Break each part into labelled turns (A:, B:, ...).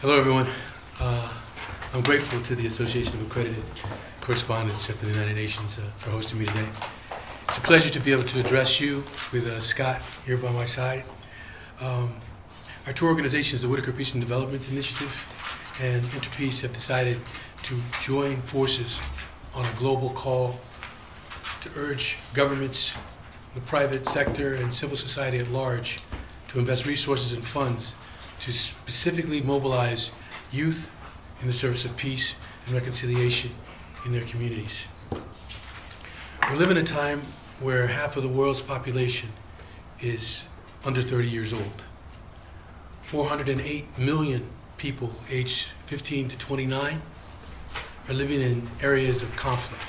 A: Hello, everyone. I'm grateful to the Association of Accredited Correspondents at the United Nations for hosting me today. It's a pleasure to be able to address you with Scott here by my side. Our two organizations, the Whitaker Peace and Development Initiative and Interpeace, have decided to join forces on a global call to urge governments, the private sector, and civil society at large to invest resources and funds to specifically mobilize youth in the service of peace and reconciliation in their communities. We live in a time where half of the world's population is under 30 years old. 408 million people aged 15 to 29 are living in areas of conflict.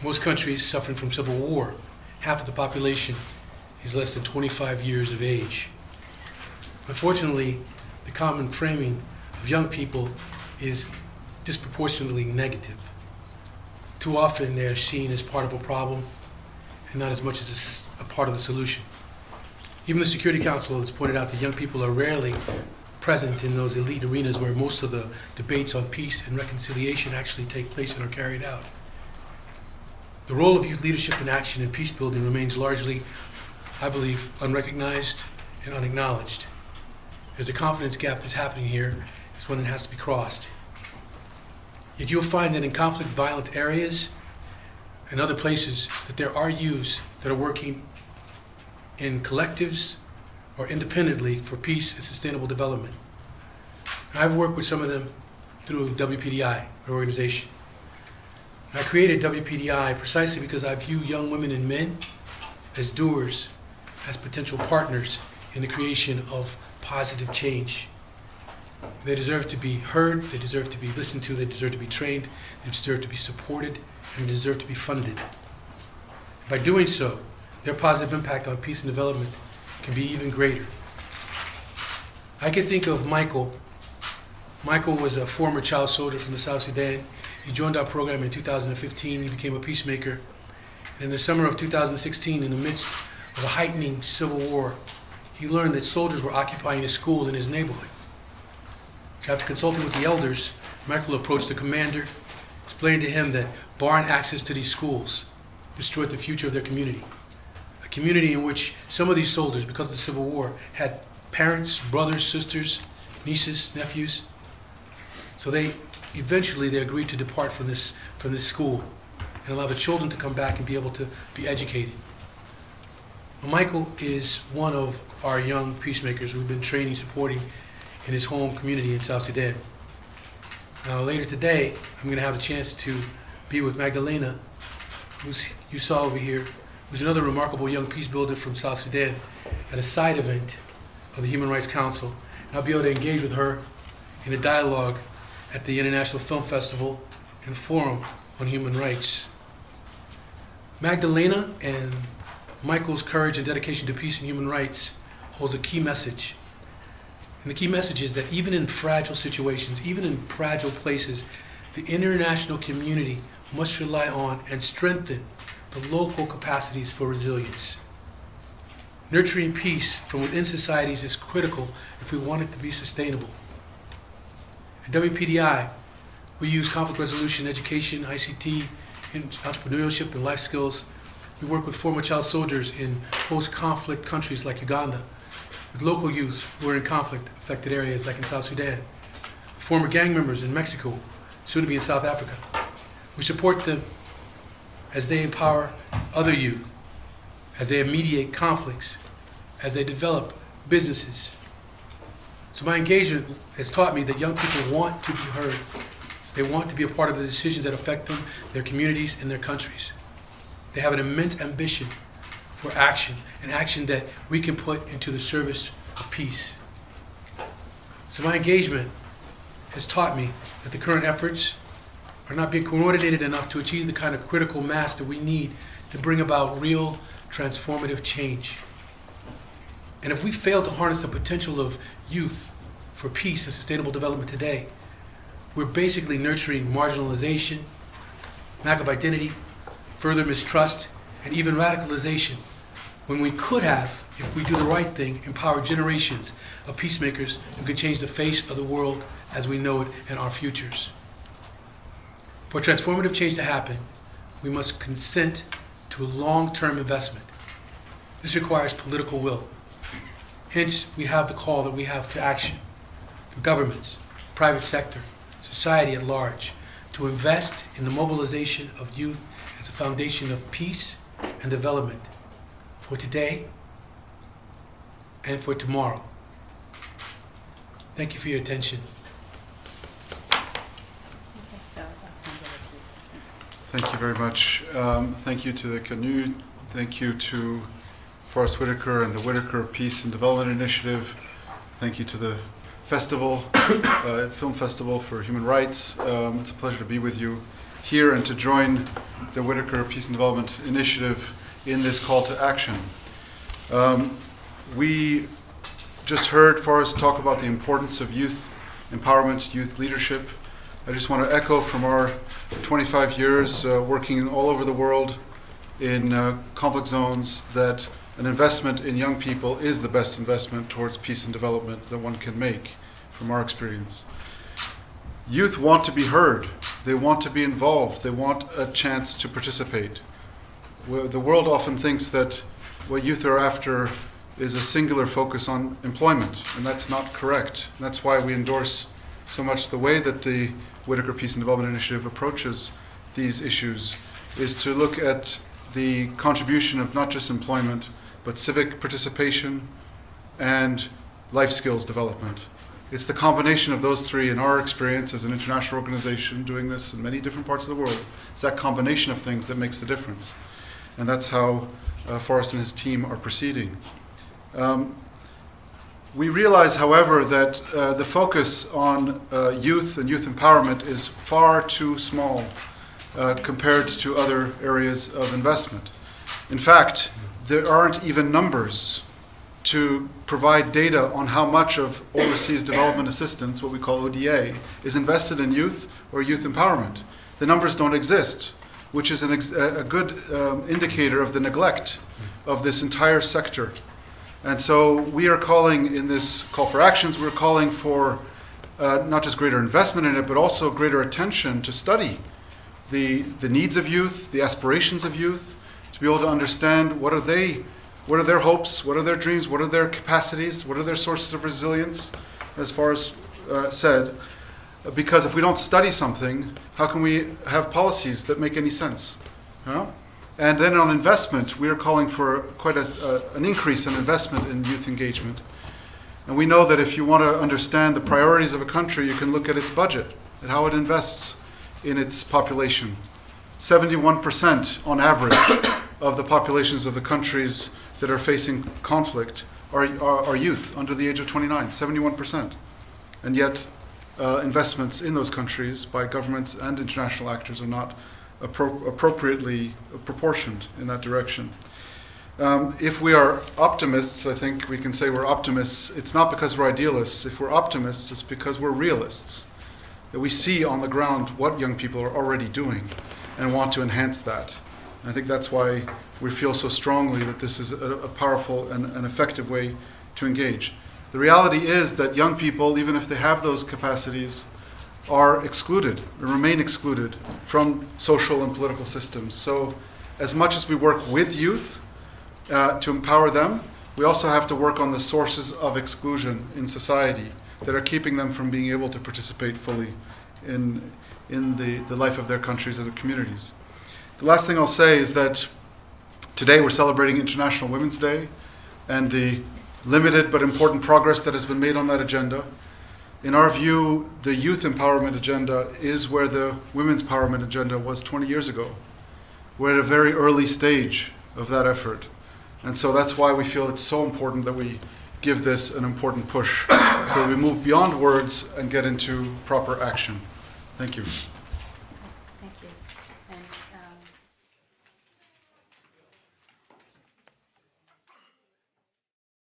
A: Most countries suffering from civil war. Half of the population is less than 25 years of age. Unfortunately, the common framing of young people is disproportionately negative. Too often they are seen as part of a problem and not as much as a part of the solution. Even the Security Council has pointed out that young people are rarely present in those elite arenas where most of the debates on peace and reconciliation actually take place and are carried out. The role of youth leadership in action and peace building remains largely, I believe, unrecognized and unacknowledged. There's a confidence gap that's happening here. It's one that has to be crossed. Yet you'll find that in conflict-violent areas and other places that there are youths that are working in collectives or independently for peace and sustainable development. And I've worked with some of them through WPDI, our organization. I created WPDI precisely because I view young women and men as doers, as potential partners in the creation of positive change. They deserve to be heard, they deserve to be listened to, they deserve to be trained, they deserve to be supported, and they deserve to be funded. By doing so, their positive impact on peace and development can be even greater. I can think of Michael. Michael was a former child soldier from the South Sudan. He joined our program in 2015. He became a peacemaker. And in the summer of 2016, in the midst of a heightening civil war, he learned that soldiers were occupying a school in his neighborhood. So after consulting with the elders, Michael approached the commander, explained to him that barring access to these schools destroyed the future of their community. A community in which some of these soldiers, because of the Civil War, had parents, brothers, sisters, nieces, nephews. So they eventually agreed to depart from this school and allow the children to come back and be able to be educated. Well, Michael is one of our young peacemakers we've been training, supporting in his home community in South Sudan. Now later today, I'm going to have a chance to be with Magdalena, who you saw over here, who's another remarkable young peace builder from South Sudan, at a side event of the Human Rights Council. And I'll be able to engage with her in a dialogue at the International Film Festival and Forum on Human Rights. Magdalena and Michael's courage and dedication to peace and human rights holds a key message. And the key message is that even in fragile situations, even in fragile places, the international community must rely on and strengthen the local capacities for resilience. Nurturing peace from within societies is critical if we want it to be sustainable. At WPDI, we use conflict resolution, education, ICT, entrepreneurship, and life skills. We work with former child soldiers in post-conflict countries like Uganda, with local youth who are in conflict-affected areas like in South Sudan, with former gang members in Mexico, soon to be in South Africa. We support them as they empower other youth, as they mediate conflicts, as they develop businesses. So my engagement has taught me that young people want to be heard. They want to be a part of the decisions that affect them, their communities, and their countries. They have an immense ambition for action, an action that we can put into the service of peace. So my engagement has taught me that the current efforts are not being coordinated enough to achieve the kind of critical mass that we need to bring about real transformative change. And if we fail to harness the potential of youth for peace and sustainable development today, we're basically nurturing marginalization, lack of identity, further mistrust, and even radicalization when we could have, if we do the right thing, empower generations of peacemakers who can change the face of the world as we know it and our futures. For transformative change to happen, we must consent to a long-term investment. This requires political will. Hence, we have the call that we have to action for governments, private sector, society at large, to invest in the mobilization of youth as a foundation of peace and development for today and for tomorrow. Thank you for your attention.
B: Thank you very much. Thank you to the ACANU. Thank you to Forrest Whitaker and the Whitaker Peace and Development Initiative. Thank you to the festival, Film Festival for Human Rights. It's a pleasure to be with you here and to join the Whitaker Peace and Development Initiative in this call to action. We just heard Forrest talk about the importance of youth empowerment, youth leadership. I just want to echo from our 25 years working all over the world in conflict zones that an investment in young people is the best investment towards peace and development that one can make, from our experience. Youth want to be heard. They want to be involved. They want a chance to participate. The world often thinks that what youth are after is a singular focus on employment, and that's not correct. And that's why we endorse so much the way that the Whitaker Peace and Development Initiative approaches these issues, is to look at the contribution of not just employment, but civic participation and life skills development. It's the combination of those three, in our experience as an international organization doing this in many different parts of the world. It's that combination of things that makes the difference. And that's how Forrest and his team are proceeding. We realize, however, that the focus on youth and youth empowerment is far too small compared to other areas of investment. In fact, there aren't even numbers to provide data on how much of overseas development assistance, what we call ODA, is invested in youth or youth empowerment. The numbers don't exist, which is a good indicator of the neglect of this entire sector. And so we are calling, in this call for actions, we're calling for not just greater investment in it, but also greater attention to study the needs of youth, the aspirations of youth, to be able to understand what are their hopes, what are their dreams, what are their capacities, what are their sources of resilience, as far as said. Because if we don't study something, how can we have policies that make any sense? You know? And then on investment, we are calling for quite an increase in investment in youth engagement. And we know that if you want to understand the priorities of a country, you can look at its budget and how it invests in its population. 71% on average of the populations of the countries that are facing conflict are youth under the age of 29, 71%. And yet investments in those countries by governments and international actors are not appropriately proportioned in that direction. If we are optimists, I think we can say we're optimists. It's not because we're idealists. If we're optimists, it's because we're realists. That we see on the ground what young people are already doing and want to enhance that. And I think that's why we feel so strongly that this is a powerful and an effective way to engage. The reality is that young people, even if they have those capacities, are excluded, remain excluded from social and political systems. So as much as we work with youth to empower them, we also have to work on the sources of exclusion in society that are keeping them from being able to participate fully in the life of their countries and their communities. The last thing I'll say is that today we're celebrating International Women's Day and the limited but important progress that has been made on that agenda. In our view, the youth empowerment agenda is where the women's empowerment agenda was 20 years ago. We're at a very early stage of that effort. And so that's why we feel it's so important that we give this an important push so that we move beyond words and get into proper action. Thank you.